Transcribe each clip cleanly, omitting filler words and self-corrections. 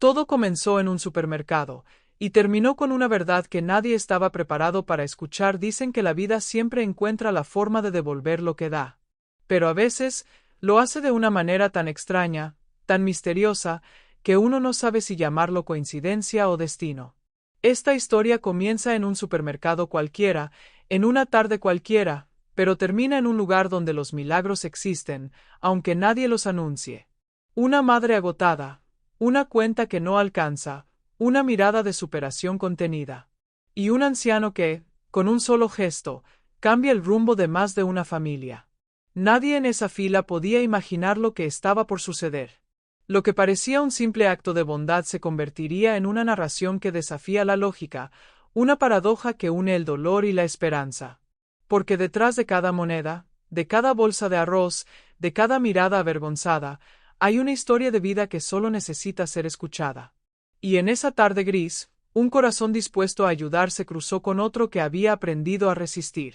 Todo comenzó en un supermercado, y terminó con una verdad que nadie estaba preparado para escuchar. Dicen que la vida siempre encuentra la forma de devolver lo que da. Pero a veces, lo hace de una manera tan extraña, tan misteriosa, que uno no sabe si llamarlo coincidencia o destino. Esta historia comienza en un supermercado cualquiera, en una tarde cualquiera, pero termina en un lugar donde los milagros existen, aunque nadie los anuncie. Una madre agotada, una cuenta que no alcanza, una mirada de superación contenida. Y un anciano que, con un solo gesto, cambia el rumbo de más de una familia. Nadie en esa fila podía imaginar lo que estaba por suceder. Lo que parecía un simple acto de bondad se convertiría en una narración que desafía la lógica, una paradoja que une el dolor y la esperanza. Porque detrás de cada moneda, de cada bolsa de arroz, de cada mirada avergonzada, hay una historia de vida que solo necesita ser escuchada. Y en esa tarde gris, un corazón dispuesto a ayudar se cruzó con otro que había aprendido a resistir.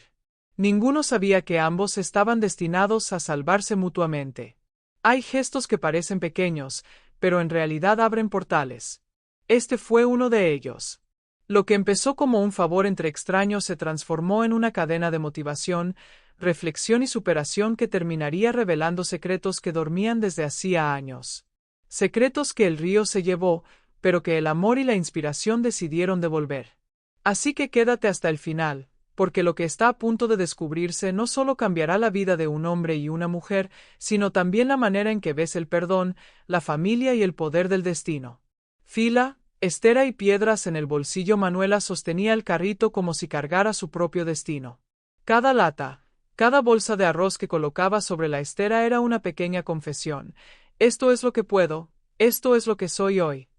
Ninguno sabía que ambos estaban destinados a salvarse mutuamente. Hay gestos que parecen pequeños, pero en realidad abren portales. Este fue uno de ellos. Lo que empezó como un favor entre extraños se transformó en una cadena de motivación, reflexión y superación que terminaría revelando secretos que dormían desde hacía años. Secretos que el río se llevó, pero que el amor y la inspiración decidieron devolver. Así que quédate hasta el final, porque lo que está a punto de descubrirse no solo cambiará la vida de un hombre y una mujer, sino también la manera en que ves el perdón, la familia y el poder del destino. Fila, estera y piedras en el bolsillo. Manuela sostenía el carrito como si cargara su propio destino. Cada lata, cada bolsa de arroz que colocaba sobre la estera era una pequeña confesión. Esto es lo que puedo, esto es lo que soy hoy.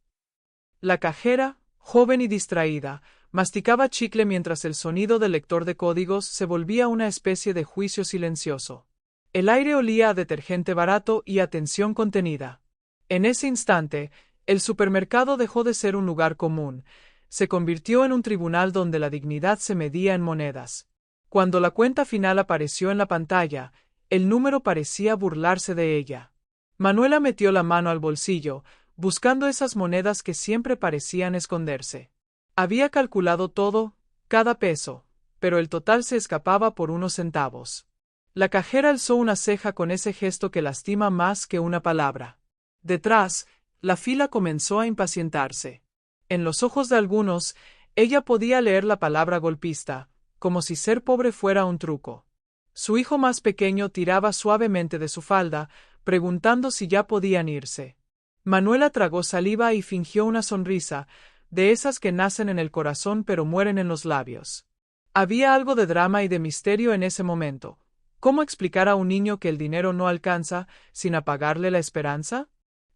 La cajera, joven y distraída, masticaba chicle mientras el sonido del lector de códigos se volvía una especie de juicio silencioso. El aire olía a detergente barato y a tensión contenida. En ese instante, el supermercado dejó de ser un lugar común, se convirtió en un tribunal donde la dignidad se medía en monedas. Cuando la cuenta final apareció en la pantalla, el número parecía burlarse de ella. Manuela metió la mano al bolsillo, buscando esas monedas que siempre parecían esconderse. Había calculado todo, cada peso, pero el total se escapaba por unos centavos. La cajera alzó una ceja con ese gesto que lastima más que una palabra. Detrás, la fila comenzó a impacientarse. En los ojos de algunos, ella podía leer la palabra golpista, como si ser pobre fuera un truco. Su hijo más pequeño tiraba suavemente de su falda, preguntando si ya podían irse. Manuela tragó saliva y fingió una sonrisa, de esas que nacen en el corazón pero mueren en los labios. Había algo de drama y de misterio en ese momento. ¿Cómo explicar a un niño que el dinero no alcanza, sin apagarle la esperanza?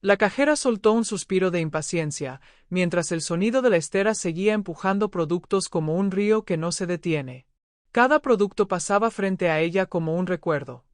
La cajera soltó un suspiro de impaciencia, mientras el sonido de la estera seguía empujando productos como un río que no se detiene. Cada producto pasaba frente a ella como un recuerdo.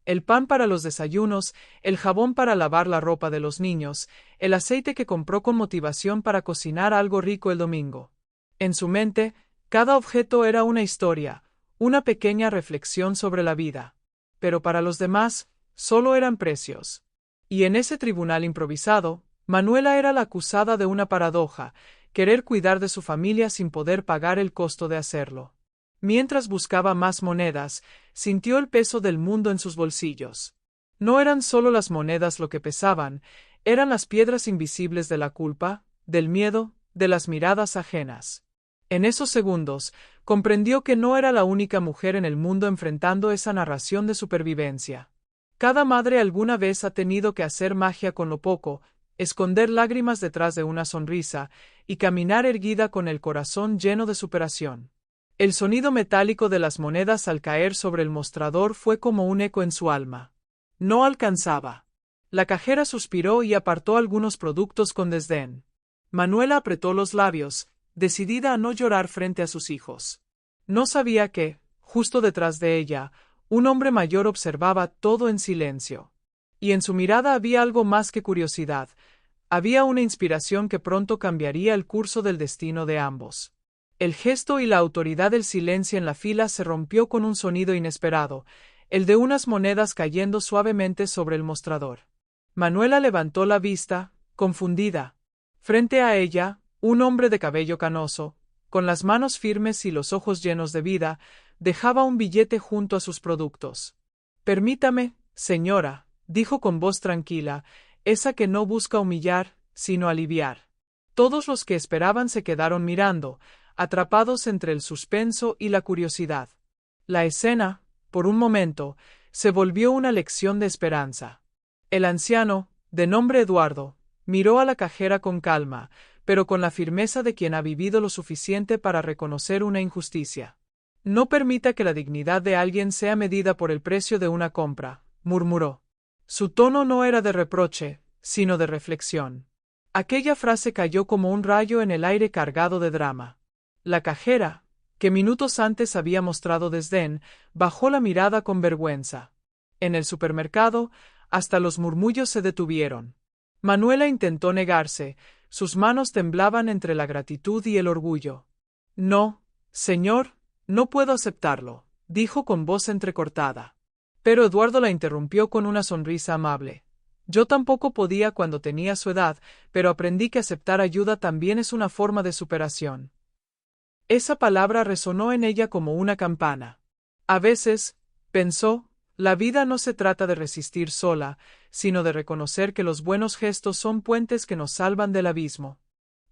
El pan para los desayunos, el jabón para lavar la ropa de los niños, el aceite que compró con motivación para cocinar algo rico el domingo. En su mente, cada objeto era una historia, una pequeña reflexión sobre la vida. Pero para los demás, solo eran precios. Y en ese tribunal improvisado, Manuela era la acusada de una paradoja, querer cuidar de su familia sin poder pagar el costo de hacerlo. Mientras buscaba más monedas, sintió el peso del mundo en sus bolsillos. No eran solo las monedas lo que pesaban, eran las piedras invisibles de la culpa, del miedo, de las miradas ajenas. En esos segundos, comprendió que no era la única mujer en el mundo enfrentando esa narración de supervivencia. Cada madre alguna vez ha tenido que hacer magia con lo poco, esconder lágrimas detrás de una sonrisa, y caminar erguida con el corazón lleno de superación. El sonido metálico de las monedas al caer sobre el mostrador fue como un eco en su alma. No alcanzaba. La cajera suspiró y apartó algunos productos con desdén. Manuela apretó los labios, decidida a no llorar frente a sus hijos. No sabía que, justo detrás de ella, un hombre mayor observaba todo en silencio. Y en su mirada había algo más que curiosidad. Había una inspiración que pronto cambiaría el curso del destino de ambos. El gesto y la autoridad del silencio en la fila se rompió con un sonido inesperado, el de unas monedas cayendo suavemente sobre el mostrador. Manuela levantó la vista, confundida. Frente a ella, un hombre de cabello canoso, con las manos firmes y los ojos llenos de vida, dejaba un billete junto a sus productos. Permítame, señora, dijo con voz tranquila, esa que no busca humillar, sino aliviar. Todos los que esperaban se quedaron mirando, atrapados entre el suspenso y la curiosidad. La escena, por un momento, se volvió una lección de esperanza. El anciano, de nombre Eduardo, miró a la cajera con calma, pero con la firmeza de quien ha vivido lo suficiente para reconocer una injusticia. No permita que la dignidad de alguien sea medida por el precio de una compra, murmuró. Su tono no era de reproche, sino de reflexión. Aquella frase cayó como un rayo en el aire cargado de drama. La cajera, que minutos antes había mostrado desdén, bajó la mirada con vergüenza. En el supermercado, hasta los murmullos se detuvieron. Manuela intentó negarse, sus manos temblaban entre la gratitud y el orgullo. No, señor, no puedo aceptarlo, dijo con voz entrecortada. Pero Eduardo la interrumpió con una sonrisa amable. Yo tampoco podía cuando tenía su edad, pero aprendí que aceptar ayuda también es una forma de superación. Esa palabra resonó en ella como una campana. A veces, pensó, la vida no se trata de resistir sola, sino de reconocer que los buenos gestos son puentes que nos salvan del abismo.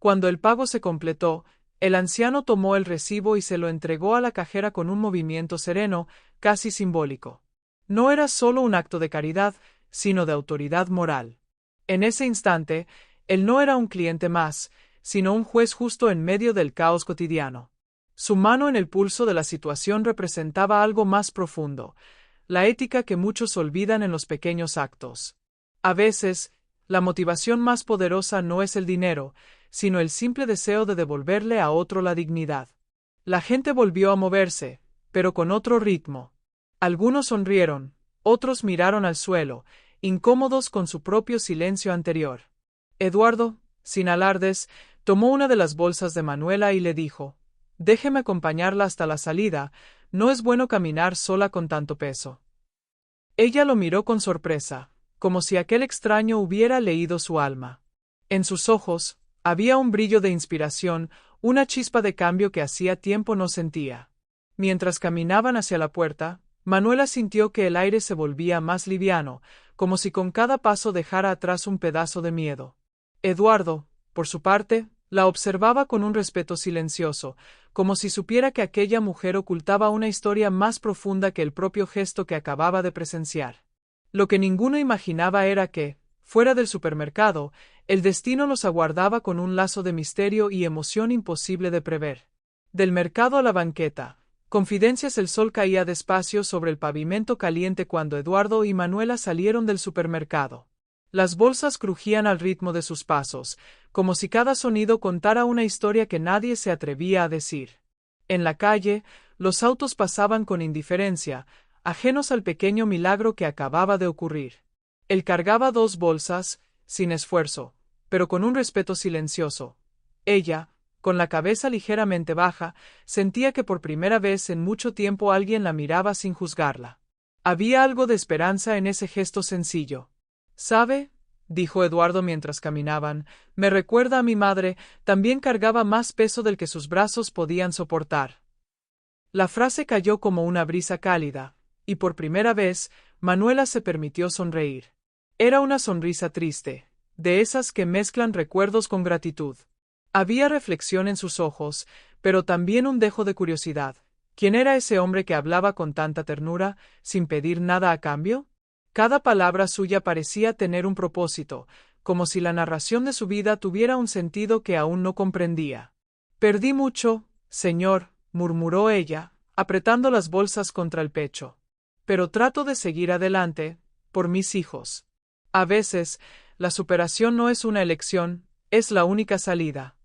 Cuando el pago se completó, el anciano tomó el recibo y se lo entregó a la cajera con un movimiento sereno, casi simbólico. No era solo un acto de caridad, sino de autoridad moral. En ese instante, él no era un cliente más, sino un juez justo en medio del caos cotidiano. Su mano en el pulso de la situación representaba algo más profundo, la ética que muchos olvidan en los pequeños actos. A veces, la motivación más poderosa no es el dinero, sino el simple deseo de devolverle a otro la dignidad. La gente volvió a moverse, pero con otro ritmo. Algunos sonrieron, otros miraron al suelo, incómodos con su propio silencio anterior. Eduardo, sin alardes, tomó una de las bolsas de Manuela y le dijo: «Déjeme acompañarla hasta la salida, no es bueno caminar sola con tanto peso». Ella lo miró con sorpresa, como si aquel extraño hubiera leído su alma. En sus ojos, había un brillo de inspiración, una chispa de cambio que hacía tiempo no sentía. Mientras caminaban hacia la puerta, Manuela sintió que el aire se volvía más liviano, como si con cada paso dejara atrás un pedazo de miedo. Eduardo, por su parte, la observaba con un respeto silencioso, como si supiera que aquella mujer ocultaba una historia más profunda que el propio gesto que acababa de presenciar. Lo que ninguno imaginaba era que, fuera del supermercado, el destino los aguardaba con un lazo de misterio y emoción imposible de prever. Del mercado a la banqueta, confidencias. El sol caía despacio sobre el pavimento caliente cuando Eduardo y Manuela salieron del supermercado. Las bolsas crujían al ritmo de sus pasos, como si cada sonido contara una historia que nadie se atrevía a decir. En la calle, los autos pasaban con indiferencia, ajenos al pequeño milagro que acababa de ocurrir. Él cargaba 2 bolsas, sin esfuerzo, pero con un respeto silencioso. Ella, con la cabeza ligeramente baja, sentía que por primera vez en mucho tiempo alguien la miraba sin juzgarla. Había algo de esperanza en ese gesto sencillo. «¿Sabe?», dijo Eduardo mientras caminaban, «me recuerda a mi madre, también cargaba más peso del que sus brazos podían soportar». La frase cayó como una brisa cálida, y por primera vez, Manuela se permitió sonreír. Era una sonrisa triste, de esas que mezclan recuerdos con gratitud. Había reflexión en sus ojos, pero también un dejo de curiosidad. ¿Quién era ese hombre que hablaba con tanta ternura, sin pedir nada a cambio? Cada palabra suya parecía tener un propósito, como si la narración de su vida tuviera un sentido que aún no comprendía. «Perdí mucho, señor», murmuró ella, apretando las bolsas contra el pecho. «Pero trato de seguir adelante, por mis hijos». A veces, la superación no es una elección, es la única salida.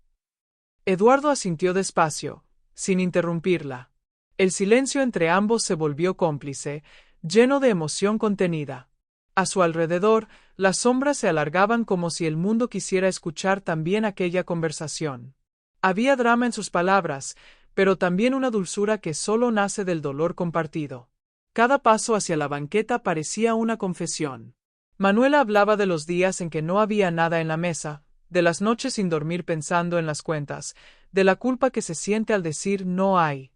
Eduardo asintió despacio, sin interrumpirla. El silencio entre ambos se volvió cómplice, lleno de emoción contenida. A su alrededor, las sombras se alargaban como si el mundo quisiera escuchar también aquella conversación. Había drama en sus palabras, pero también una dulzura que solo nace del dolor compartido. Cada paso hacia la banqueta parecía una confesión. Manuela hablaba de los días en que no había nada en la mesa, de las noches sin dormir pensando en las cuentas, de la culpa que se siente al decir no hay.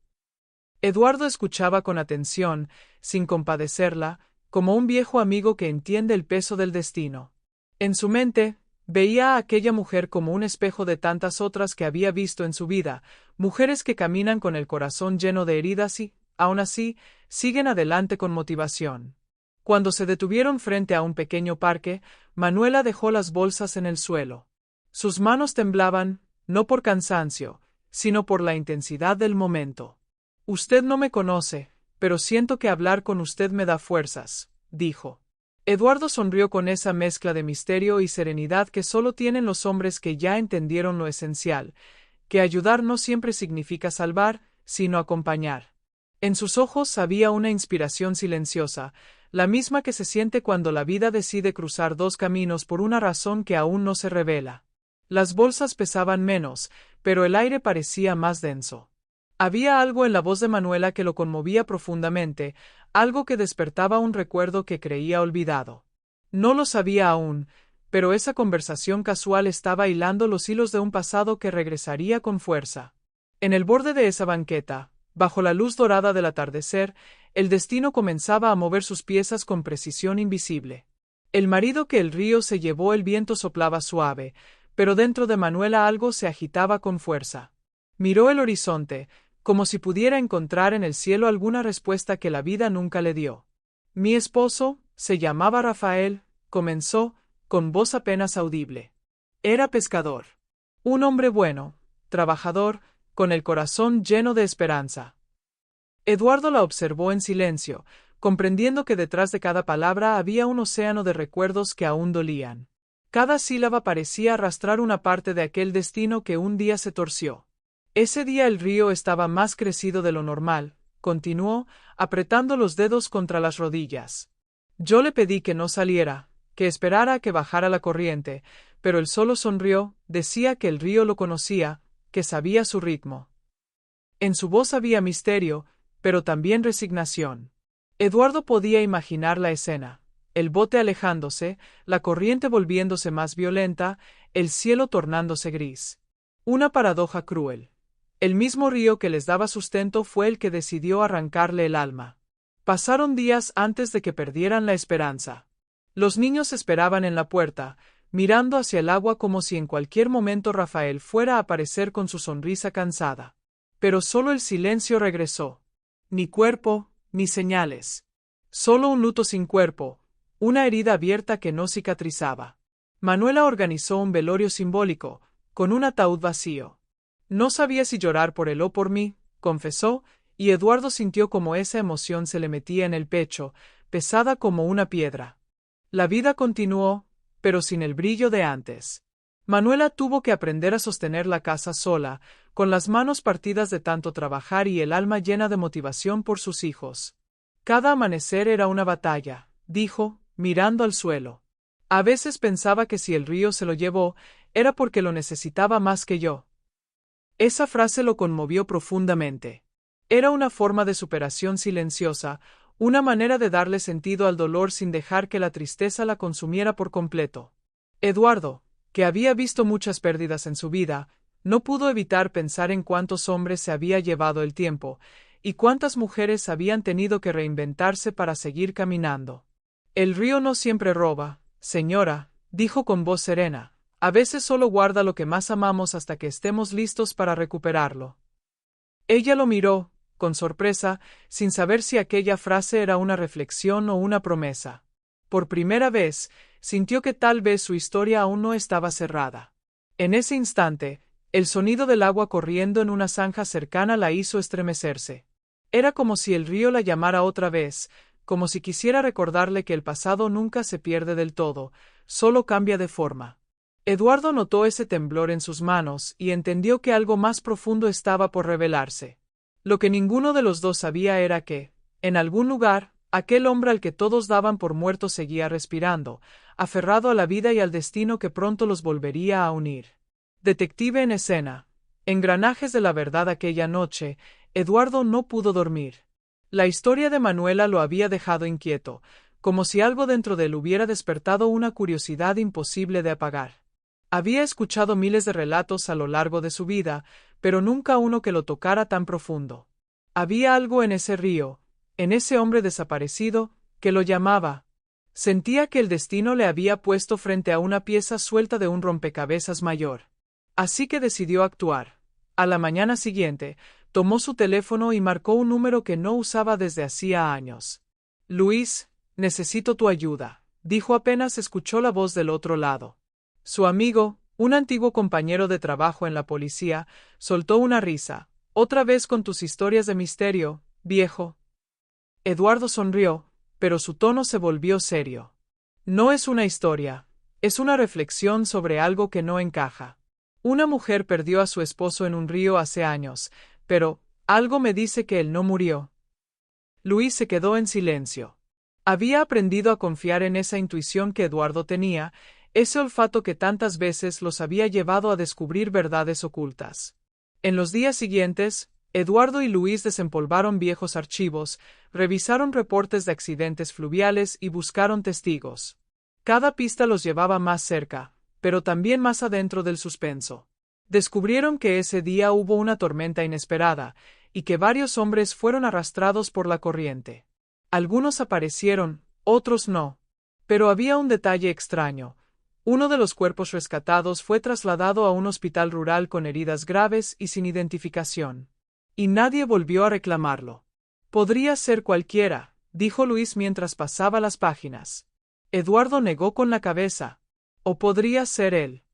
Eduardo escuchaba con atención, sin compadecerla, como un viejo amigo que entiende el peso del destino. En su mente, veía a aquella mujer como un espejo de tantas otras que había visto en su vida, mujeres que caminan con el corazón lleno de heridas y, aún así, siguen adelante con motivación. Cuando se detuvieron frente a un pequeño parque, Manuela dejó las bolsas en el suelo. Sus manos temblaban, no por cansancio, sino por la intensidad del momento. Usted no me conoce, pero siento que hablar con usted me da fuerzas, dijo. Eduardo sonrió con esa mezcla de misterio y serenidad que solo tienen los hombres que ya entendieron lo esencial, que ayudar no siempre significa salvar, sino acompañar. En sus ojos había una inspiración silenciosa, la misma que se siente cuando la vida decide cruzar dos caminos por una razón que aún no se revela. Las bolsas pesaban menos, pero el aire parecía más denso. Había algo en la voz de Manuela que lo conmovía profundamente, algo que despertaba un recuerdo que creía olvidado. No lo sabía aún, pero esa conversación casual estaba hilando los hilos de un pasado que regresaría con fuerza. En el borde de esa banqueta, bajo la luz dorada del atardecer, el destino comenzaba a mover sus piezas con precisión invisible. El marido que el río se llevó, el viento soplaba suave, pero dentro de Manuela algo se agitaba con fuerza. Miró el horizonte, como si pudiera encontrar en el cielo alguna respuesta que la vida nunca le dio. Mi esposo, se llamaba Rafael, comenzó, con voz apenas audible. Era pescador. Un hombre bueno, trabajador, con el corazón lleno de esperanza. Eduardo la observó en silencio, comprendiendo que detrás de cada palabra había un océano de recuerdos que aún dolían. Cada sílaba parecía arrastrar una parte de aquel destino que un día se torció. Ese día el río estaba más crecido de lo normal, continuó, apretando los dedos contra las rodillas. Yo le pedí que no saliera, que esperara a que bajara la corriente, pero él solo sonrió, decía que el río lo conocía, que sabía su ritmo. En su voz había misterio, pero también resignación. Eduardo podía imaginar la escena, el bote alejándose, la corriente volviéndose más violenta, el cielo tornándose gris. Una paradoja cruel. El mismo río que les daba sustento fue el que decidió arrancarle el alma. Pasaron días antes de que perdieran la esperanza. Los niños esperaban en la puerta, mirando hacia el agua como si en cualquier momento Rafael fuera a aparecer con su sonrisa cansada. Pero solo el silencio regresó. Ni cuerpo, ni señales. Solo un luto sin cuerpo, una herida abierta que no cicatrizaba. Manuela organizó un velorio simbólico, con un ataúd vacío. No sabía si llorar por él o por mí, confesó, y Eduardo sintió como esa emoción se le metía en el pecho, pesada como una piedra. La vida continuó, pero sin el brillo de antes. Manuela tuvo que aprender a sostener la casa sola, con las manos partidas de tanto trabajar y el alma llena de motivación por sus hijos. Cada amanecer era una batalla, dijo, mirando al suelo. A veces pensaba que si el río se lo llevó, era porque lo necesitaba más que yo. Esa frase lo conmovió profundamente. Era una forma de superación silenciosa, una manera de darle sentido al dolor sin dejar que la tristeza la consumiera por completo. Eduardo, que había visto muchas pérdidas en su vida, no pudo evitar pensar en cuántos hombres se había llevado el tiempo, y cuántas mujeres habían tenido que reinventarse para seguir caminando. El río no siempre roba, señora, dijo con voz serena. A veces solo guarda lo que más amamos hasta que estemos listos para recuperarlo. Ella lo miró, con sorpresa, sin saber si aquella frase era una reflexión o una promesa. Por primera vez, sintió que tal vez su historia aún no estaba cerrada. En ese instante, el sonido del agua corriendo en una zanja cercana la hizo estremecerse. Era como si el río la llamara otra vez, como si quisiera recordarle que el pasado nunca se pierde del todo, solo cambia de forma. Eduardo notó ese temblor en sus manos y entendió que algo más profundo estaba por revelarse. Lo que ninguno de los dos sabía era que, en algún lugar, aquel hombre al que todos daban por muerto seguía respirando, aferrado a la vida y al destino que pronto los volvería a unir. Detective en escena. Engranajes de la verdad. Aquella noche, Eduardo no pudo dormir. La historia de Manuela lo había dejado inquieto, como si algo dentro de él hubiera despertado una curiosidad imposible de apagar. Había escuchado miles de relatos a lo largo de su vida, pero nunca uno que lo tocara tan profundo. Había algo en ese río, en ese hombre desaparecido, que lo llamaba. Sentía que el destino le había puesto frente a una pieza suelta de un rompecabezas mayor. Así que decidió actuar. A la mañana siguiente, tomó su teléfono y marcó un número que no usaba desde hacía años. Luis, necesito tu ayuda, dijo apenas escuchó la voz del otro lado. Su amigo, un antiguo compañero de trabajo en la policía, soltó una risa. Otra vez con tus historias de misterio, viejo. Eduardo sonrió, pero su tono se volvió serio. No es una historia, es una reflexión sobre algo que no encaja. Una mujer perdió a su esposo en un río hace años, pero algo me dice que él no murió. Luis se quedó en silencio. Había aprendido a confiar en esa intuición que Eduardo tenía, ese olfato que tantas veces los había llevado a descubrir verdades ocultas. En los días siguientes, Eduardo y Luis desempolvaron viejos archivos, revisaron reportes de accidentes fluviales y buscaron testigos. Cada pista los llevaba más cerca, pero también más adentro del suspenso. Descubrieron que ese día hubo una tormenta inesperada, y que varios hombres fueron arrastrados por la corriente. Algunos aparecieron, otros no. Pero había un detalle extraño. Uno de los cuerpos rescatados fue trasladado a un hospital rural con heridas graves y sin identificación. Y nadie volvió a reclamarlo. Podría ser cualquiera, dijo Luis mientras pasaba las páginas. Eduardo negó con la cabeza. O podría ser él.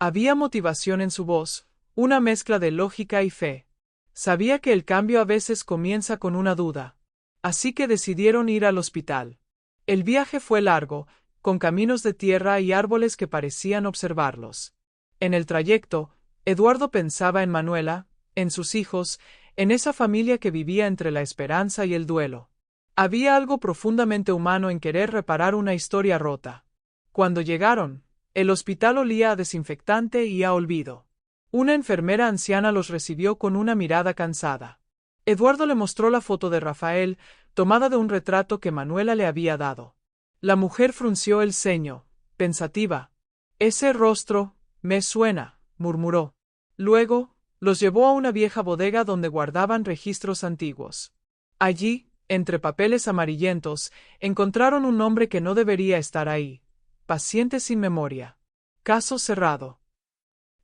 Había motivación en su voz, una mezcla de lógica y fe. Sabía que el cambio a veces comienza con una duda. Así que decidieron ir al hospital. El viaje fue largo, con caminos de tierra y árboles que parecían observarlos. En el trayecto, Eduardo pensaba en Manuela, en sus hijos, en esa familia que vivía entre la esperanza y el duelo. Había algo profundamente humano en querer reparar una historia rota. Cuando llegaron, el hospital olía a desinfectante y a olvido. Una enfermera anciana los recibió con una mirada cansada. Eduardo le mostró la foto de Rafael, tomada de un retrato que Manuela le había dado. La mujer frunció el ceño, pensativa. Ese rostro, me suena, murmuró. Luego, los llevó a una vieja bodega donde guardaban registros antiguos. Allí, entre papeles amarillentos, encontraron un nombre que no debería estar ahí. Paciente sin memoria. Caso cerrado.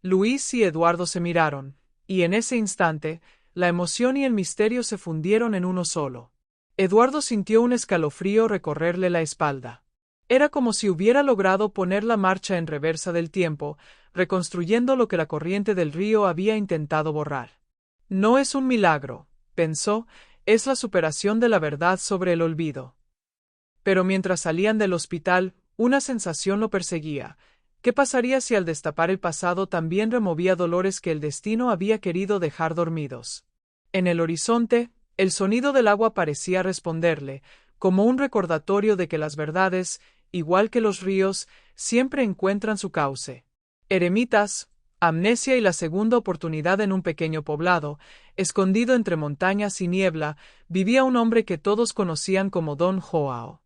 Luis y Eduardo se miraron, y en ese instante, la emoción y el misterio se fundieron en uno solo. Eduardo sintió un escalofrío recorrerle la espalda. Era como si hubiera logrado poner la marcha en reversa del tiempo, reconstruyendo lo que la corriente del río había intentado borrar. No es un milagro, pensó, es la superación de la verdad sobre el olvido. Pero mientras salían del hospital, una sensación lo perseguía. ¿Qué pasaría si al destapar el pasado también removía dolores que el destino había querido dejar dormidos? En el horizonte, el sonido del agua parecía responderle, como un recordatorio de que las verdades, igual que los ríos, siempre encuentran su cauce. Eremitas, amnesia y la segunda oportunidad en un pequeño poblado, escondido entre montañas y niebla, vivía un hombre que todos conocían como Don Joao.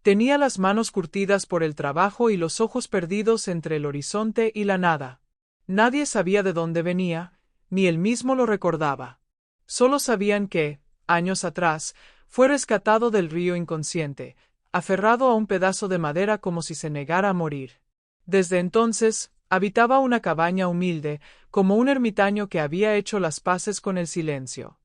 Tenía las manos curtidas por el trabajo y los ojos perdidos entre el horizonte y la nada. Nadie sabía de dónde venía, ni él mismo lo recordaba. Solo sabían que, años atrás, fue rescatado del río inconsciente, aferrado a un pedazo de madera como si se negara a morir. Desde entonces, habitaba una cabaña humilde, como un ermitaño que había hecho las paces con el silencio.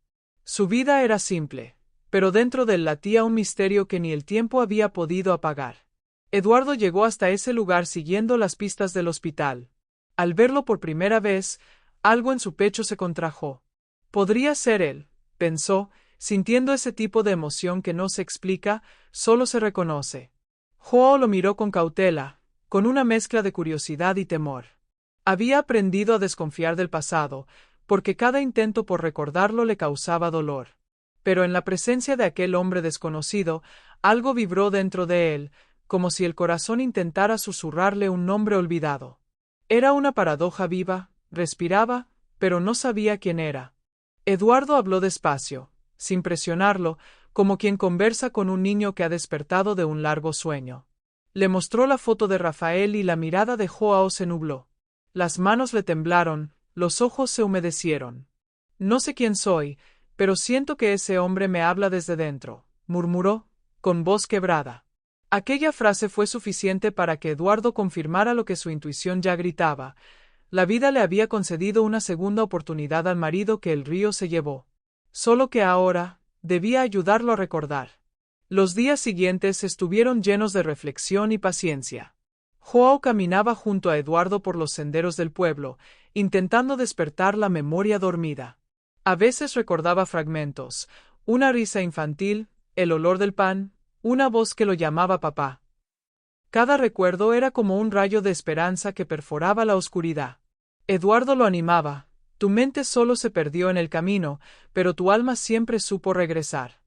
Su vida era simple, pero dentro de él latía un misterio que ni el tiempo había podido apagar. Eduardo llegó hasta ese lugar siguiendo las pistas del hospital. Al verlo por primera vez, algo en su pecho se contrajo. Podría ser él, pensó, sintiendo ese tipo de emoción que no se explica, solo se reconoce. Joao lo miró con cautela, con una mezcla de curiosidad y temor. Había aprendido a desconfiar del pasado, porque cada intento por recordarlo le causaba dolor. Pero en la presencia de aquel hombre desconocido, algo vibró dentro de él, como si el corazón intentara susurrarle un nombre olvidado. Era una paradoja viva, respiraba, pero no sabía quién era. Eduardo habló despacio, sin presionarlo, como quien conversa con un niño que ha despertado de un largo sueño. Le mostró la foto de Rafael y la mirada de Joao se nubló. Las manos le temblaron, los ojos se humedecieron. No sé quién soy, pero siento que ese hombre me habla desde dentro, murmuró, con voz quebrada. Aquella frase fue suficiente para que Eduardo confirmara lo que su intuición ya gritaba. La vida le había concedido una segunda oportunidad al marido que el río se llevó. Solo que ahora, debía ayudarlo a recordar. Los días siguientes estuvieron llenos de reflexión y paciencia. Joao caminaba junto a Eduardo por los senderos del pueblo, intentando despertar la memoria dormida. A veces recordaba fragmentos, una risa infantil, el olor del pan, una voz que lo llamaba papá. Cada recuerdo era como un rayo de esperanza que perforaba la oscuridad. Eduardo lo animaba: tu mente solo se perdió en el camino, pero tu alma siempre supo regresar.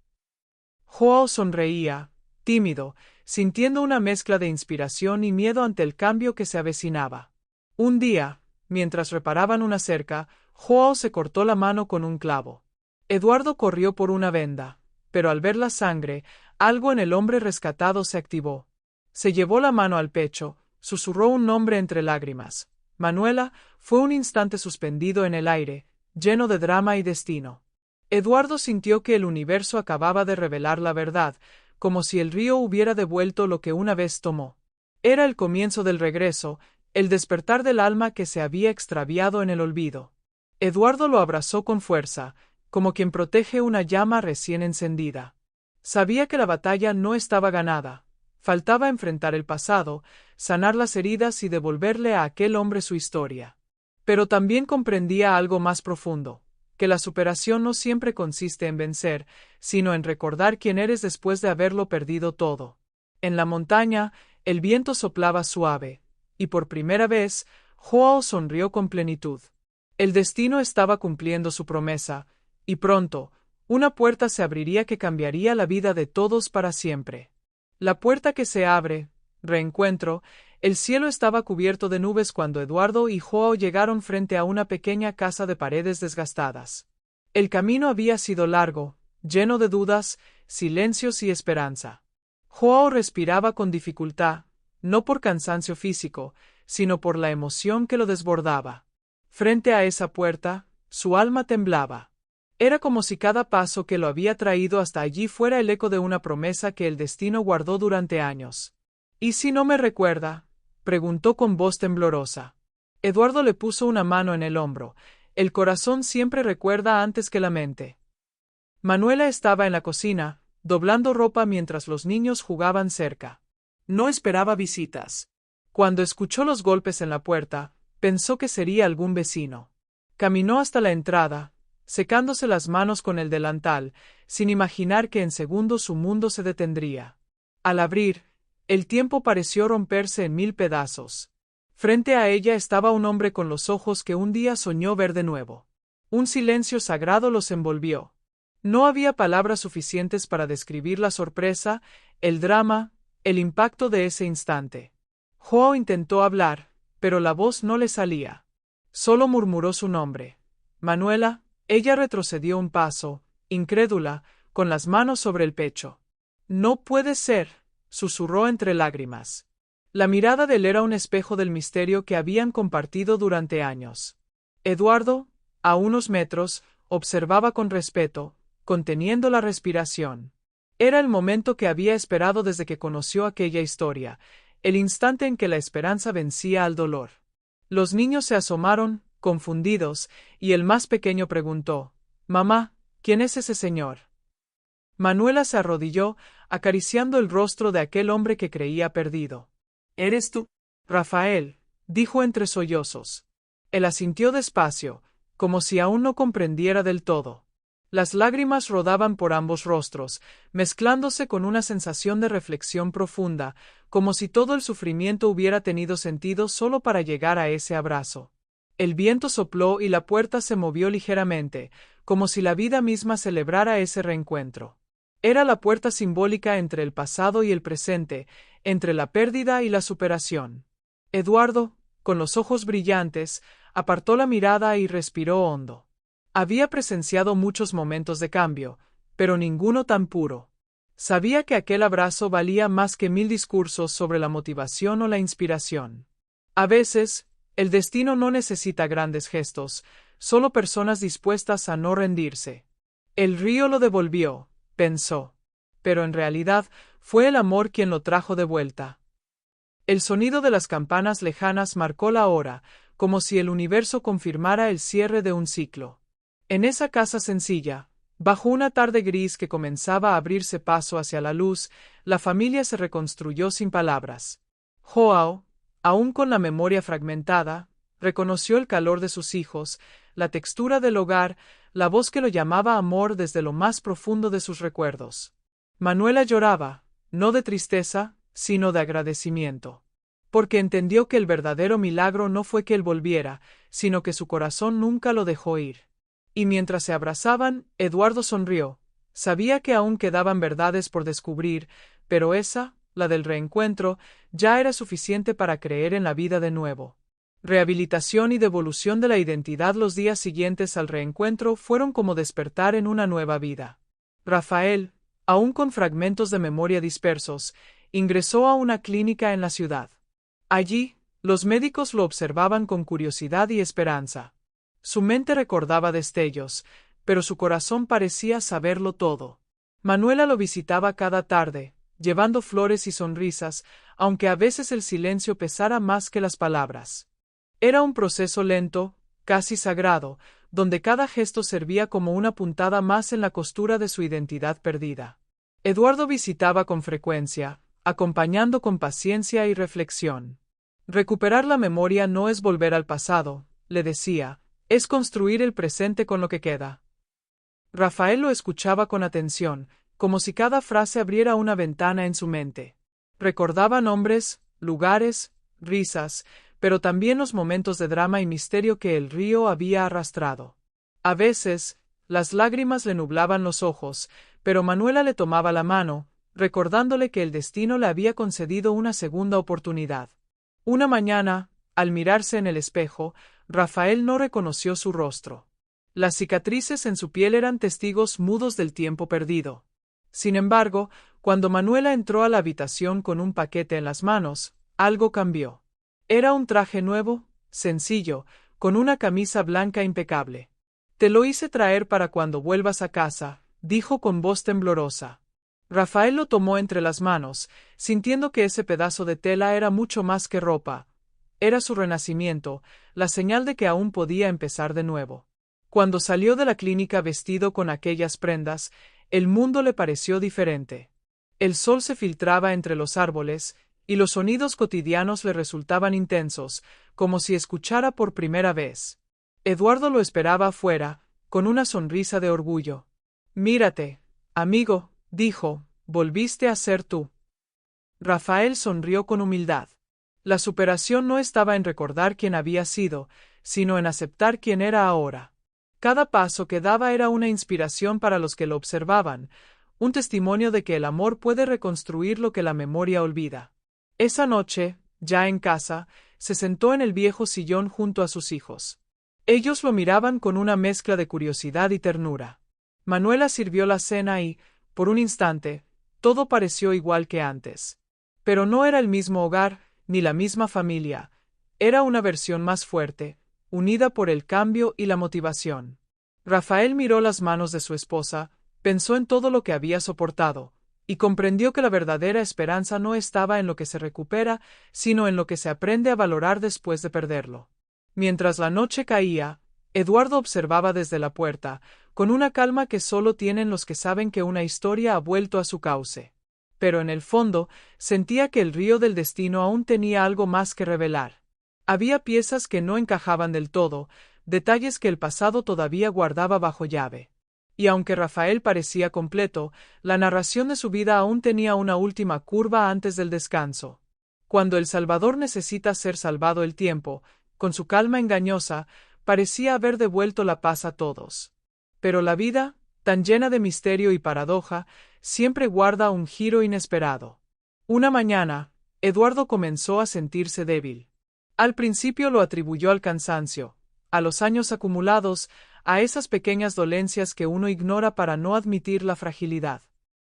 Joao sonreía, tímido, sintiendo una mezcla de inspiración y miedo ante el cambio que se avecinaba. Un día, mientras reparaban una cerca, Joao se cortó la mano con un clavo. Eduardo corrió por una venda, pero al ver la sangre, algo en el hombre rescatado se activó. Se llevó la mano al pecho, susurró un nombre entre lágrimas. Manuela. Fue un instante suspendido en el aire, lleno de drama y destino. Eduardo sintió que el universo acababa de revelar la verdad, como si el río hubiera devuelto lo que una vez tomó. Era el comienzo del regreso, el despertar del alma que se había extraviado en el olvido. Eduardo lo abrazó con fuerza, como quien protege una llama recién encendida. Sabía que la batalla no estaba ganada. Faltaba enfrentar el pasado, sanar las heridas y devolverle a aquel hombre su historia. Pero también comprendía algo más profundo, que la superación no siempre consiste en vencer, sino en recordar quién eres después de haberlo perdido todo. En la montaña, el viento soplaba suave, y por primera vez, Joao sonrió con plenitud. El destino estaba cumpliendo su promesa, y pronto, una puerta se abriría que cambiaría la vida de todos para siempre. La puerta que se abre, reencuentro. El cielo estaba cubierto de nubes cuando Eduardo y Joao llegaron frente a una pequeña casa de paredes desgastadas. El camino había sido largo, lleno de dudas, silencios y esperanza. Joao respiraba con dificultad, no por cansancio físico, sino por la emoción que lo desbordaba. Frente a esa puerta, su alma temblaba. Era como si cada paso que lo había traído hasta allí fuera el eco de una promesa que el destino guardó durante años. ¿Y si no me recuerda?, preguntó con voz temblorosa. Eduardo le puso una mano en el hombro. El corazón siempre recuerda antes que la mente. Manuela estaba en la cocina, doblando ropa mientras los niños jugaban cerca. No esperaba visitas. Cuando escuchó los golpes en la puerta, pensó que sería algún vecino. Caminó hasta la entrada, secándose las manos con el delantal, sin imaginar que en segundos su mundo se detendría. Al abrir, el tiempo pareció romperse en 1000 pedazos. Frente a ella estaba un hombre con los ojos que un día soñó ver de nuevo. Un silencio sagrado los envolvió. No había palabras suficientes para describir la sorpresa, el drama, el impacto de ese instante. Joao intentó hablar, pero la voz no le salía. Solo murmuró su nombre. Manuela. Ella retrocedió un paso, incrédula, con las manos sobre el pecho. No puede ser, susurró entre lágrimas. La mirada de él era un espejo del misterio que habían compartido durante años. Eduardo, a unos metros, observaba con respeto, conteniendo la respiración. Era el momento que había esperado desde que conoció aquella historia, el instante en que la esperanza vencía al dolor. Los niños se asomaron, confundidos, y el más pequeño preguntó: «Mamá, ¿quién es ese señor?». Manuela se arrodilló, acariciando el rostro de aquel hombre que creía perdido. «¿Eres tú?». «Rafael», dijo entre sollozos. Él asintió despacio, como si aún no comprendiera del todo. Las lágrimas rodaban por ambos rostros, mezclándose con una sensación de reflexión profunda, como si todo el sufrimiento hubiera tenido sentido solo para llegar a ese abrazo. El viento sopló y la puerta se movió ligeramente, como si la vida misma celebrara ese reencuentro. Era la puerta simbólica entre el pasado y el presente, entre la pérdida y la superación. Eduardo, con los ojos brillantes, apartó la mirada y respiró hondo. Había presenciado muchos momentos de cambio, pero ninguno tan puro. Sabía que aquel abrazo valía más que 1000 discursos sobre la motivación o la inspiración. A veces, el destino no necesita grandes gestos, solo personas dispuestas a no rendirse. El río lo devolvió, pensó. Pero en realidad, fue el amor quien lo trajo de vuelta. El sonido de las campanas lejanas marcó la hora, como si el universo confirmara el cierre de un ciclo. En esa casa sencilla, bajo una tarde gris que comenzaba a abrirse paso hacia la luz, la familia se reconstruyó sin palabras. Joao, aún con la memoria fragmentada, reconoció el calor de sus hijos, la textura del hogar, la voz que lo llamaba amor desde lo más profundo de sus recuerdos. Manuela lloraba, no de tristeza, sino de agradecimiento. Porque entendió que el verdadero milagro no fue que él volviera, sino que su corazón nunca lo dejó ir. Y mientras se abrazaban, Eduardo sonrió. Sabía que aún quedaban verdades por descubrir, pero esa, la del reencuentro, ya era suficiente para creer en la vida de nuevo. Rehabilitación y devolución de la identidad los días siguientes al reencuentro fueron como despertar en una nueva vida. Rafael, aún con fragmentos de memoria dispersos, ingresó a una clínica en la ciudad. Allí, los médicos lo observaban con curiosidad y esperanza. Su mente recordaba destellos, pero su corazón parecía saberlo todo. Manuela lo visitaba cada tarde, llevando flores y sonrisas, aunque a veces el silencio pesara más que las palabras. Era un proceso lento, casi sagrado, donde cada gesto servía como una puntada más en la costura de su identidad perdida. Eduardo visitaba con frecuencia, acompañando con paciencia y reflexión. Recuperar la memoria no es volver al pasado, le decía, es construir el presente con lo que queda. Rafael lo escuchaba con atención, como si cada frase abriera una ventana en su mente. Recordaba nombres, lugares, risas, pero también los momentos de drama y misterio que el río había arrastrado. A veces, las lágrimas le nublaban los ojos, pero Manuela le tomaba la mano, recordándole que el destino le había concedido una segunda oportunidad. Una mañana, al mirarse en el espejo, Rafael no reconoció su rostro. Las cicatrices en su piel eran testigos mudos del tiempo perdido. Sin embargo, cuando Manuela entró a la habitación con un paquete en las manos, algo cambió. Era un traje nuevo, sencillo, con una camisa blanca impecable. «Te lo hice traer para cuando vuelvas a casa», dijo con voz temblorosa. Rafael lo tomó entre las manos, sintiendo que ese pedazo de tela era mucho más que ropa. Era su renacimiento, la señal de que aún podía empezar de nuevo. Cuando salió de la clínica vestido con aquellas prendas, el mundo le pareció diferente. El sol se filtraba entre los árboles, y los sonidos cotidianos le resultaban intensos, como si escuchara por primera vez. Eduardo lo esperaba afuera, con una sonrisa de orgullo. «Mírate, amigo», dijo, «volviste a ser tú». Rafael sonrió con humildad. La superación no estaba en recordar quién había sido, sino en aceptar quién era ahora. Cada paso que daba era una inspiración para los que lo observaban, un testimonio de que el amor puede reconstruir lo que la memoria olvida. Esa noche, ya en casa, se sentó en el viejo sillón junto a sus hijos. Ellos lo miraban con una mezcla de curiosidad y ternura. Manuela sirvió la cena y, por un instante, todo pareció igual que antes. Pero no era el mismo hogar, ni la misma familia. Era una versión más fuerte, unida por el cambio y la motivación. Rafael miró las manos de su esposa, pensó en todo lo que había soportado, y comprendió que la verdadera esperanza no estaba en lo que se recupera, sino en lo que se aprende a valorar después de perderlo. Mientras la noche caía, Eduardo observaba desde la puerta, con una calma que solo tienen los que saben que una historia ha vuelto a su cauce. Pero en el fondo, sentía que el río del destino aún tenía algo más que revelar. Había piezas que no encajaban del todo, detalles que el pasado todavía guardaba bajo llave. Y aunque Rafael parecía completo, la narración de su vida aún tenía una última curva antes del descanso. Cuando el Salvador necesita ser salvado, el tiempo, con su calma engañosa, parecía haber devuelto la paz a todos. Pero la vida, tan llena de misterio y paradoja, siempre guarda un giro inesperado. Una mañana, Eduardo comenzó a sentirse débil. Al principio lo atribuyó al cansancio, a los años acumulados, a esas pequeñas dolencias que uno ignora para no admitir la fragilidad.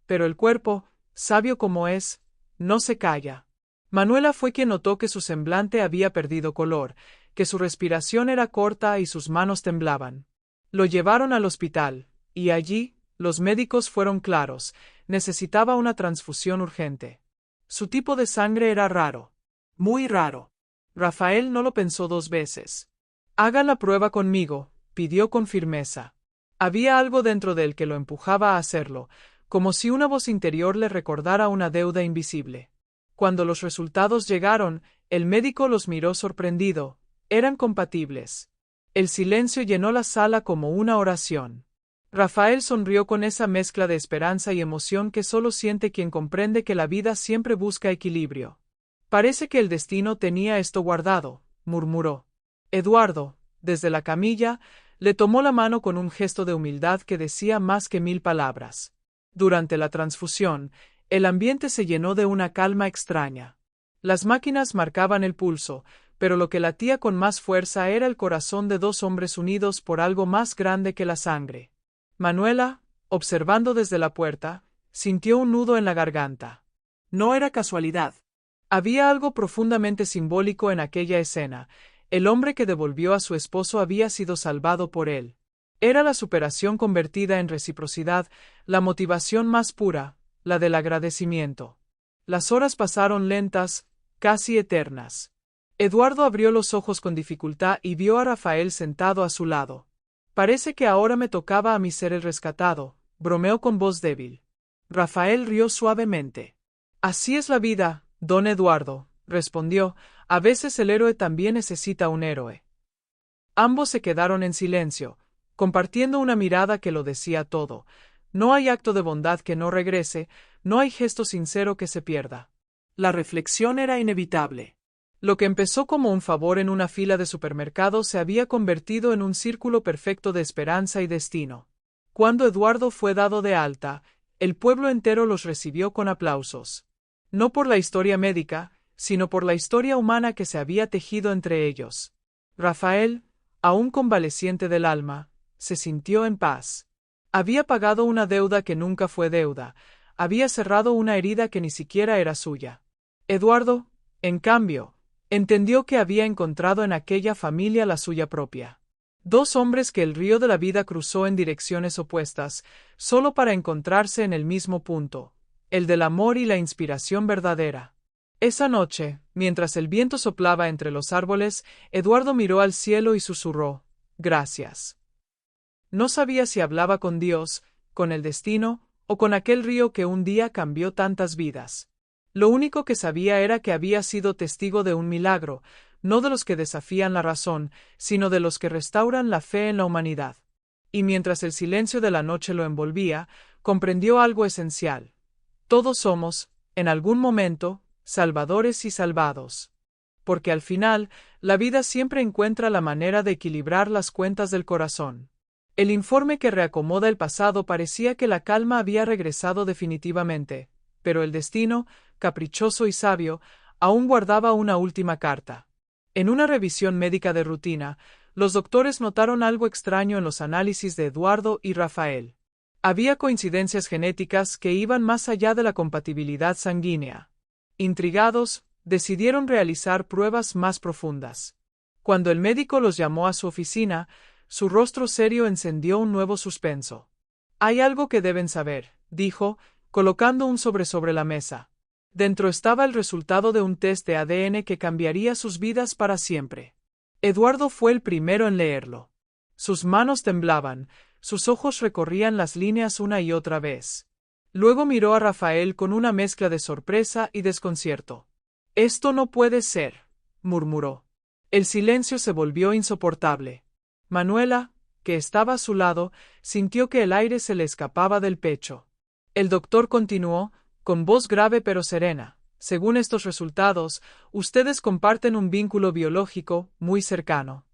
Pero el cuerpo, sabio como es, no se calla. Manuela fue quien notó que su semblante había perdido color, que su respiración era corta y sus manos temblaban. Lo llevaron al hospital, y allí, los médicos fueron claros: necesitaba una transfusión urgente. Su tipo de sangre era raro. Muy raro. Rafael no lo pensó dos veces. Haga la prueba conmigo, pidió con firmeza. Había algo dentro de él que lo empujaba a hacerlo, como si una voz interior le recordara una deuda invisible. Cuando los resultados llegaron, el médico los miró sorprendido. Eran compatibles. El silencio llenó la sala como una oración. Rafael sonrió con esa mezcla de esperanza y emoción que solo siente quien comprende que la vida siempre busca equilibrio. Parece que el destino tenía esto guardado, murmuró. Eduardo, desde la camilla, le tomó la mano con un gesto de humildad que decía más que 1000 palabras. Durante la transfusión, el ambiente se llenó de una calma extraña. Las máquinas marcaban el pulso, pero lo que latía con más fuerza era el corazón de dos hombres unidos por algo más grande que la sangre. Manuela, observando desde la puerta, sintió un nudo en la garganta. No era casualidad. Había algo profundamente simbólico en aquella escena. El hombre que devolvió a su esposo había sido salvado por él. Era la superación convertida en reciprocidad, la motivación más pura, la del agradecimiento. Las horas pasaron lentas, casi eternas. Eduardo abrió los ojos con dificultad y vio a Rafael sentado a su lado. Parece que ahora me tocaba a mí ser el rescatado, bromeó con voz débil. Rafael rió suavemente. Así es la vida, don Eduardo, respondió. A veces el héroe también necesita un héroe. Ambos se quedaron en silencio, compartiendo una mirada que lo decía todo. No hay acto de bondad que no regrese, no hay gesto sincero que se pierda. La reflexión era inevitable. Lo que empezó como un favor en una fila de supermercado se había convertido en un círculo perfecto de esperanza y destino. Cuando Eduardo fue dado de alta, el pueblo entero los recibió con aplausos. No por la historia médica, sino por la historia humana que se había tejido entre ellos. Rafael, aún convaleciente del alma, se sintió en paz. Había pagado una deuda que nunca fue deuda, había cerrado una herida que ni siquiera era suya. Eduardo, en cambio, entendió que había encontrado en aquella familia la suya propia. Dos hombres que el río de la vida cruzó en direcciones opuestas, solo para encontrarse en el mismo punto, el del amor y la inspiración verdadera. Esa noche, mientras el viento soplaba entre los árboles, Eduardo miró al cielo y susurró: «Gracias». No sabía si hablaba con Dios, con el destino, o con aquel río que un día cambió tantas vidas. Lo único que sabía era que había sido testigo de un milagro, no de los que desafían la razón, sino de los que restauran la fe en la humanidad. Y mientras el silencio de la noche lo envolvía, comprendió algo esencial. Todos somos, en algún momento, salvadores y salvados. Porque al final, la vida siempre encuentra la manera de equilibrar las cuentas del corazón. El informe que reacomoda el pasado parecía que la calma había regresado definitivamente, pero el destino, caprichoso y sabio, aún guardaba una última carta. En una revisión médica de rutina, los doctores notaron algo extraño en los análisis de Eduardo y Rafael. Había coincidencias genéticas que iban más allá de la compatibilidad sanguínea. Intrigados, decidieron realizar pruebas más profundas. Cuando el médico los llamó a su oficina, su rostro serio encendió un nuevo suspenso. «Hay algo que deben saber», dijo, colocando un sobre la mesa. Dentro estaba el resultado de un test de ADN que cambiaría sus vidas para siempre. Eduardo fue el primero en leerlo. Sus manos temblaban, sus ojos recorrían las líneas una y otra vez. Luego miró a Rafael con una mezcla de sorpresa y desconcierto. «Esto no puede ser», murmuró. El silencio se volvió insoportable. Manuela, que estaba a su lado, sintió que el aire se le escapaba del pecho. El doctor continuó, con voz grave pero serena: «Según estos resultados, ustedes comparten un vínculo biológico muy cercano».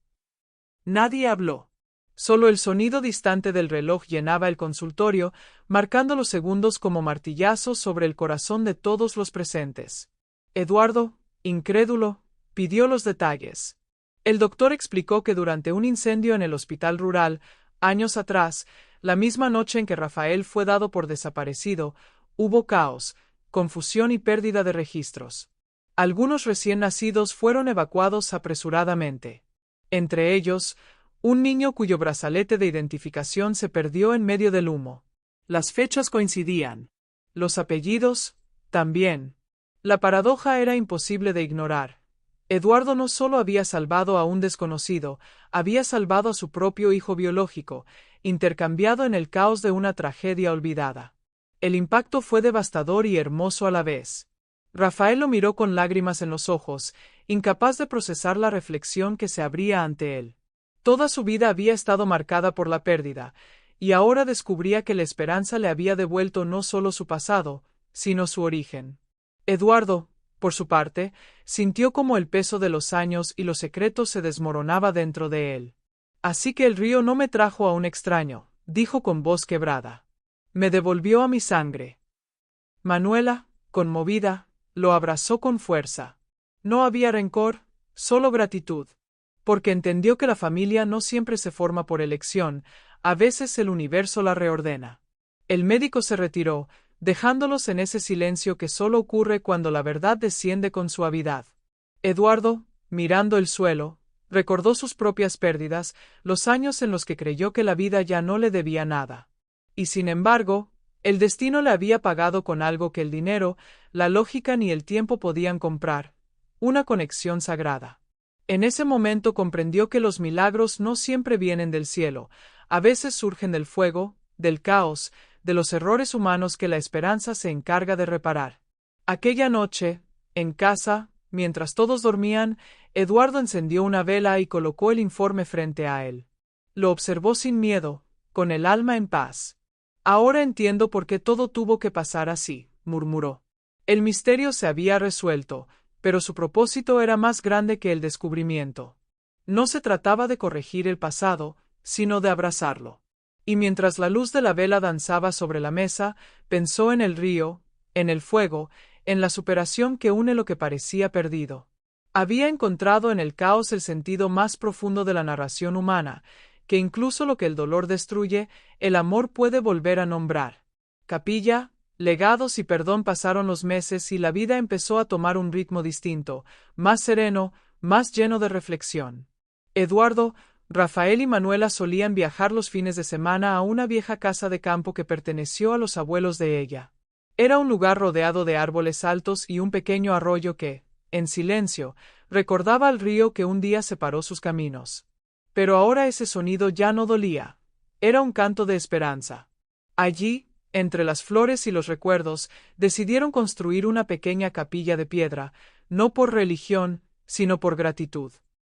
Nadie habló. Solo el sonido distante del reloj llenaba el consultorio, marcando los segundos como martillazos sobre el corazón de todos los presentes. Eduardo, incrédulo, pidió los detalles. El doctor explicó que durante un incendio en el hospital rural, años atrás, la misma noche en que Rafael fue dado por desaparecido, Hubo caos, confusión y pérdida de registros. Algunos recién nacidos fueron evacuados apresuradamente. Entre ellos, un niño cuyo brazalete de identificación se perdió en medio del humo. Las fechas coincidían. Los apellidos, también. La paradoja era imposible de ignorar. Eduardo no solo había salvado a un desconocido, había salvado a su propio hijo biológico, intercambiado en el caos de una tragedia olvidada. El impacto fue devastador y hermoso a la vez. Rafael lo miró con lágrimas en los ojos, incapaz de procesar la reflexión que se abría ante él. Toda su vida había estado marcada por la pérdida, y ahora descubría que la esperanza le había devuelto no solo su pasado, sino su origen. Eduardo, por su parte, sintió como el peso de los años y los secretos se desmoronaba dentro de él. Así que el río no me trajo a un extraño, dijo con voz quebrada. Me devolvió a mi sangre. Manuela, conmovida, lo abrazó con fuerza. No había rencor, solo gratitud. Porque entendió que la familia no siempre se forma por elección, a veces el universo la reordena. El médico se retiró, dejándolos en ese silencio que solo ocurre cuando la verdad desciende con suavidad. Eduardo, mirando el suelo, recordó sus propias pérdidas, los años en los que creyó que la vida ya no le debía nada. Y sin embargo, el destino le había pagado con algo que el dinero, la lógica ni el tiempo podían comprar: una conexión sagrada. En ese momento comprendió que los milagros no siempre vienen del cielo, a veces surgen del fuego, del caos, de los errores humanos que la esperanza se encarga de reparar. Aquella noche, en casa, mientras todos dormían, Eduardo encendió una vela y colocó el informe frente a él. Lo observó sin miedo, con el alma en paz. Ahora entiendo por qué todo tuvo que pasar así, murmuró. El misterio se había resuelto, pero su propósito era más grande que el descubrimiento. No se trataba de corregir el pasado, sino de abrazarlo. Y mientras la luz de la vela danzaba sobre la mesa, pensó en el río, en el fuego, en la superación que une lo que parecía perdido. Había encontrado en el caos el sentido más profundo de la narración humana, que incluso lo que el dolor destruye, el amor puede volver a nombrar. Capilla, legados y perdón. Pasaron los meses y la vida empezó a tomar un ritmo distinto, más sereno, más lleno de reflexión. Eduardo, Rafael y Manuela solían viajar los fines de semana a una vieja casa de campo que perteneció a los abuelos de ella. Era un lugar rodeado de árboles altos y un pequeño arroyo que, en silencio, recordaba al río que un día separó sus caminos. Pero ahora ese sonido ya no dolía. Era un canto de esperanza. Allí, entre las flores y los recuerdos, decidieron construir una pequeña capilla de piedra, no por religión, sino por gratitud.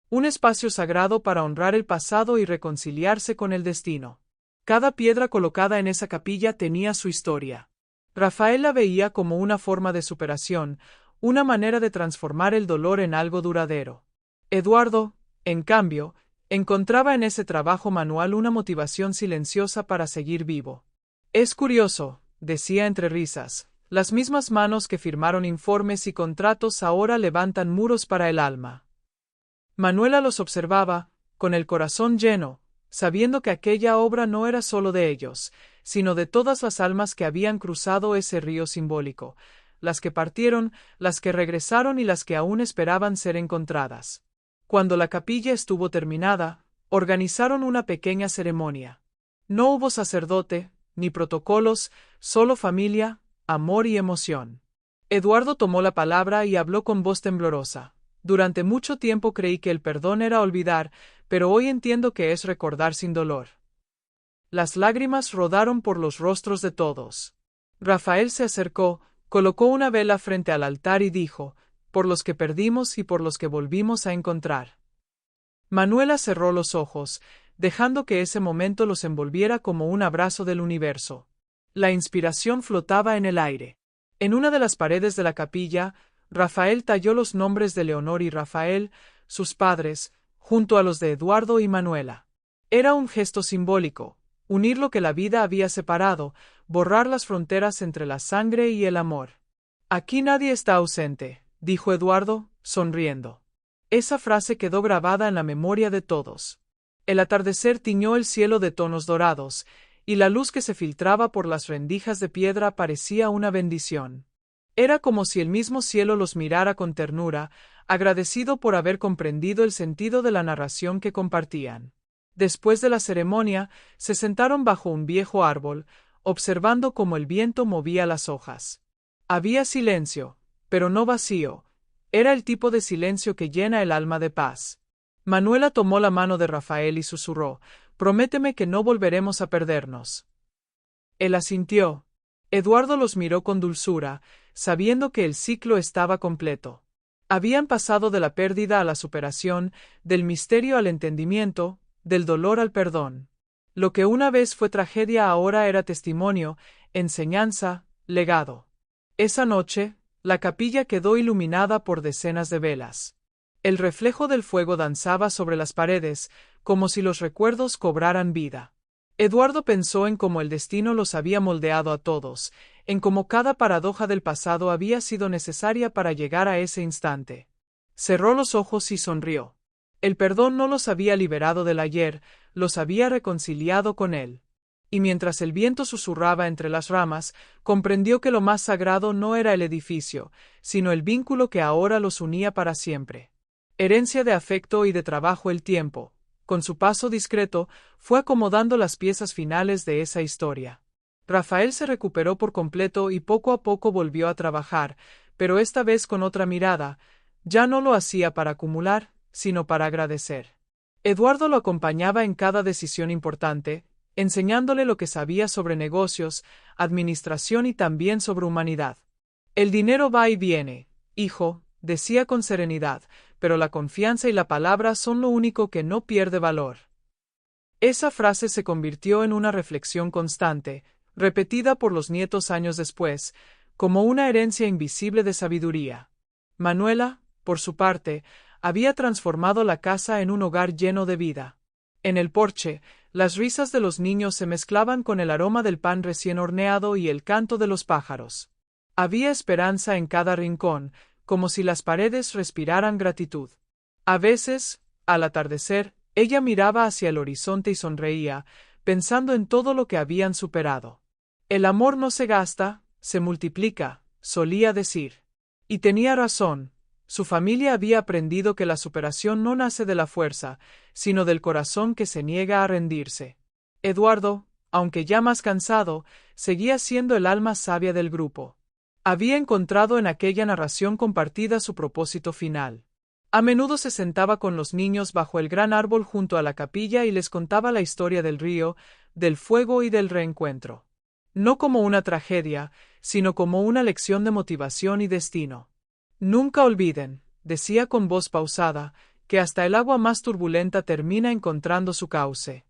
Un espacio sagrado para honrar el pasado y reconciliarse con el destino. Cada piedra colocada en esa capilla tenía su historia. Rafael la veía como una forma de superación, una manera de transformar el dolor en algo duradero. Eduardo, en cambio, encontraba en ese trabajo manual una motivación silenciosa para seguir vivo. Es curioso, decía entre risas, las mismas manos que firmaron informes y contratos ahora levantan muros para el alma. Manuela los observaba, con el corazón lleno, sabiendo que aquella obra no era solo de ellos, sino de todas las almas que habían cruzado ese río simbólico, las que partieron, las que regresaron y las que aún esperaban ser encontradas. Cuando la capilla estuvo terminada, organizaron una pequeña ceremonia. No hubo sacerdote, ni protocolos, solo familia, amor y emoción. Eduardo tomó la palabra y habló con voz temblorosa. Durante mucho tiempo creí que el perdón era olvidar, pero hoy entiendo que es recordar sin dolor. Las lágrimas rodaron por los rostros de todos. Rafael se acercó, colocó una vela frente al altar y dijo: por los que perdimos y por los que volvimos a encontrar. Manuela cerró los ojos, dejando que ese momento los envolviera como un abrazo del universo. La inspiración flotaba en el aire. En una de las paredes de la capilla, Rafael talló los nombres de Leonor y Rafael, sus padres, junto a los de Eduardo y Manuela. Era un gesto simbólico, unir lo que la vida había separado, borrar las fronteras entre la sangre y el amor. Aquí nadie está ausente, dijo Eduardo, sonriendo. Esa frase quedó grabada en la memoria de todos. El atardecer tiñó el cielo de tonos dorados, y la luz que se filtraba por las rendijas de piedra parecía una bendición. Era como si el mismo cielo los mirara con ternura, agradecido por haber comprendido el sentido de la narración que compartían. Después de la ceremonia, se sentaron bajo un viejo árbol, observando cómo el viento movía las hojas. Había silencio, pero no vacío. Era el tipo de silencio que llena el alma de paz. Manuela tomó la mano de Rafael y susurró: «Prométeme que no volveremos a perdernos». Él asintió. Eduardo los miró con dulzura, sabiendo que el ciclo estaba completo. Habían pasado de la pérdida a la superación, del misterio al entendimiento, del dolor al perdón. Lo que una vez fue tragedia ahora era testimonio, enseñanza, legado. Esa noche, la capilla quedó iluminada por decenas de velas. El reflejo del fuego danzaba sobre las paredes, como si los recuerdos cobraran vida. Eduardo pensó en cómo el destino los había moldeado a todos, en cómo cada paradoja del pasado había sido necesaria para llegar a ese instante. Cerró los ojos y sonrió. El perdón no los había liberado del ayer, los había reconciliado con él. Y mientras el viento susurraba entre las ramas, comprendió que lo más sagrado no era el edificio, sino el vínculo que ahora los unía para siempre. Herencia de afecto y de trabajo. El tiempo, con su paso discreto, fue acomodando las piezas finales de esa historia. Rafael se recuperó por completo y poco a poco volvió a trabajar, pero esta vez con otra mirada. Ya no lo hacía para acumular, sino para agradecer. Eduardo lo acompañaba en cada decisión importante, enseñándole lo que sabía sobre negocios, administración y también sobre humanidad. El dinero va y viene, hijo, decía con serenidad, pero la confianza y la palabra son lo único que no pierde valor. Esa frase se convirtió en una reflexión constante, repetida por los nietos años después, como una herencia invisible de sabiduría. Manuela, por su parte, había transformado la casa en un hogar lleno de vida. En el porche, las risas de los niños se mezclaban con el aroma del pan recién horneado y el canto de los pájaros. Había esperanza en cada rincón, como si las paredes respiraran gratitud. A veces, al atardecer, ella miraba hacia el horizonte y sonreía, pensando en todo lo que habían superado. El amor no se gasta, se multiplica, solía decir. Y tenía razón. Su familia había aprendido que la superación no nace de la fuerza, sino del corazón que se niega a rendirse. Eduardo, aunque ya más cansado, seguía siendo el alma sabia del grupo. Había encontrado en aquella narración compartida su propósito final. A menudo se sentaba con los niños bajo el gran árbol junto a la capilla y les contaba la historia del río, del fuego y del reencuentro. No como una tragedia, sino como una lección de motivación y destino. Nunca olviden, decía con voz pausada, que hasta el agua más turbulenta termina encontrando su cauce.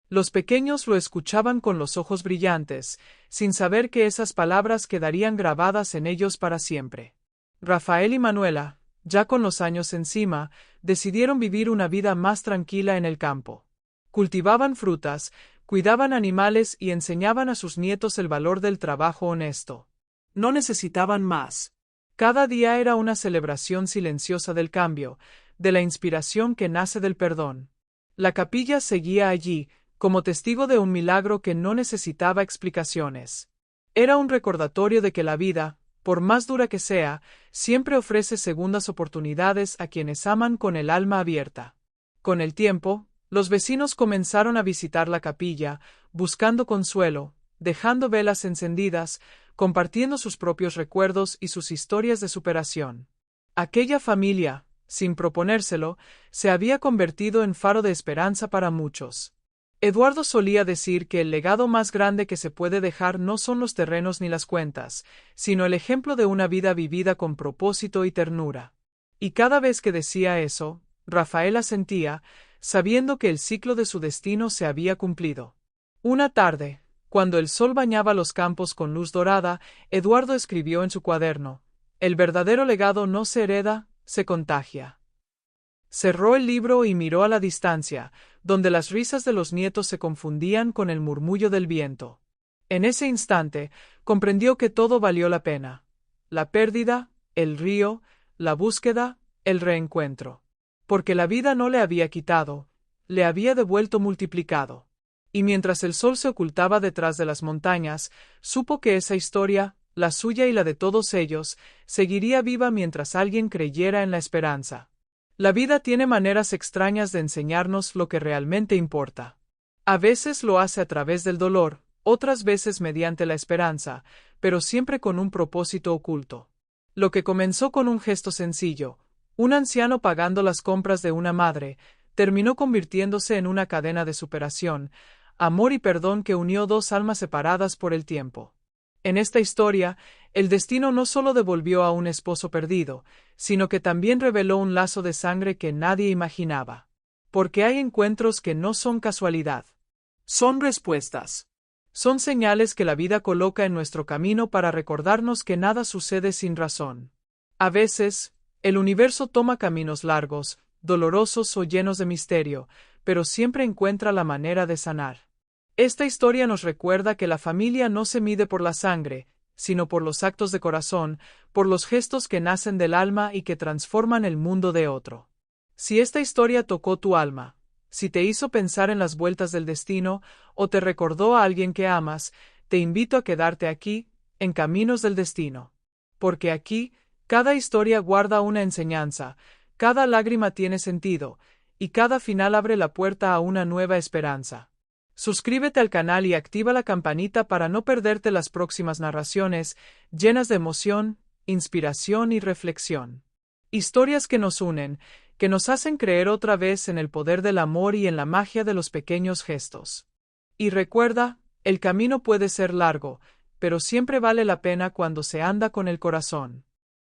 Los pequeños lo escuchaban con los ojos brillantes, sin saber que esas palabras quedarían grabadas en ellos para siempre. Rafael y Manuela, ya con los años encima, decidieron vivir una vida más tranquila en el campo. Cultivaban frutas, cuidaban animales y enseñaban a sus nietos el valor del trabajo honesto. No necesitaban más. Cada día era una celebración silenciosa del cambio, de la inspiración que nace del perdón. La capilla seguía allí, como testigo de un milagro que no necesitaba explicaciones. Era un recordatorio de que la vida, por más dura que sea, siempre ofrece segundas oportunidades a quienes aman con el alma abierta. Con el tiempo, los vecinos comenzaron a visitar la capilla, buscando consuelo, dejando velas encendidas, compartiendo sus propios recuerdos y sus historias de superación. Aquella familia, sin proponérselo, se había convertido en faro de esperanza para muchos. Eduardo solía decir que el legado más grande que se puede dejar no son los terrenos ni las cuentas, sino el ejemplo de una vida vivida con propósito y ternura. Y cada vez que decía eso, Rafael asentía, sabiendo que el ciclo de su destino se había cumplido. Una tarde, cuando el sol bañaba los campos con luz dorada, Eduardo escribió en su cuaderno: «El verdadero legado no se hereda, se contagia». Cerró el libro y miró a la distancia, donde las risas de los nietos se confundían con el murmullo del viento. En ese instante, comprendió que todo valió la pena. La pérdida, el río, la búsqueda, el reencuentro. Porque la vida no le había quitado, le había devuelto multiplicado. Y mientras el sol se ocultaba detrás de las montañas, supo que esa historia, la suya y la de todos ellos, seguiría viva mientras alguien creyera en la esperanza. La vida tiene maneras extrañas de enseñarnos lo que realmente importa. A veces lo hace a través del dolor, otras veces mediante la esperanza, pero siempre con un propósito oculto. Lo que comenzó con un gesto sencillo, un anciano pagando las compras de una madre, terminó convirtiéndose en una cadena de superación, amor y perdón que unió dos almas separadas por el tiempo. En esta historia, el destino no solo devolvió a un esposo perdido, sino que también reveló un lazo de sangre que nadie imaginaba. Porque hay encuentros que no son casualidad. Son respuestas. Son señales que la vida coloca en nuestro camino para recordarnos que nada sucede sin razón. A veces, el universo toma caminos largos, dolorosos o llenos de misterio, pero siempre encuentra la manera de sanar. Esta historia nos recuerda que la familia no se mide por la sangre, sino por los actos de corazón, por los gestos que nacen del alma y que transforman el mundo de otro. Si esta historia tocó tu alma, si te hizo pensar en las vueltas del destino, o te recordó a alguien que amas, te invito a quedarte aquí, en Caminos del Destino. Porque aquí, cada historia guarda una enseñanza, cada lágrima tiene sentido, y cada final abre la puerta a una nueva esperanza. Suscríbete al canal y activa la campanita para no perderte las próximas narraciones, llenas de emoción, inspiración y reflexión. Historias que nos unen, que nos hacen creer otra vez en el poder del amor y en la magia de los pequeños gestos. Y recuerda, el camino puede ser largo, pero siempre vale la pena cuando se anda con el corazón.